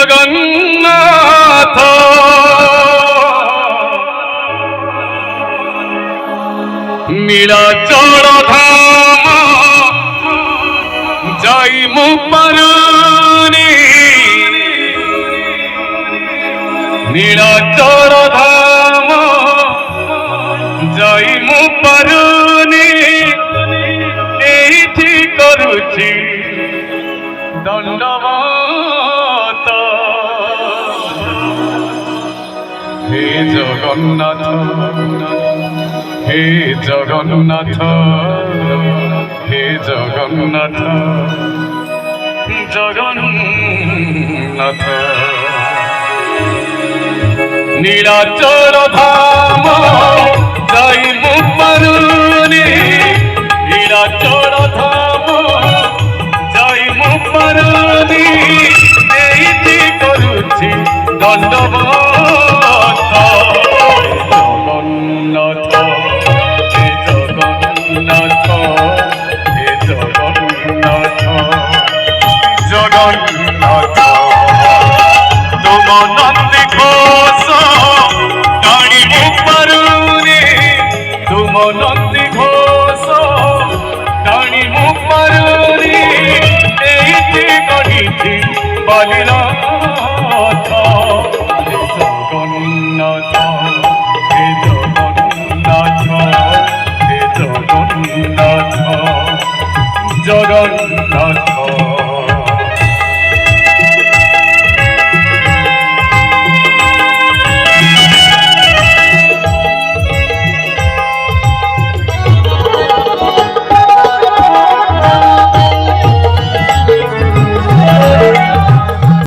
জগন্নাথ নীলাচল ধাম যাই মু পারুনি নীলাচল ধাম যাই মু পারুনি এইটি করুছি দণ্ডবত হে জগন্নাথ হে জগন্নাথ হে জগন্নাথ জগন্নাথ নীলাচল ধাম যাই মু পারুনি নীলাচল ধাম যাই মু পারুনি এইটি করুছি দণ্ডবত জগন্নাথ হে জগন্নাথ হে জগন্নাথ জগন্নাথ তুম নন্দী ঘোষ টাণি মু পারুনি তুম নন্দী ঘোষ টাণি মু পারুনি এইটি গড়িছি বলিল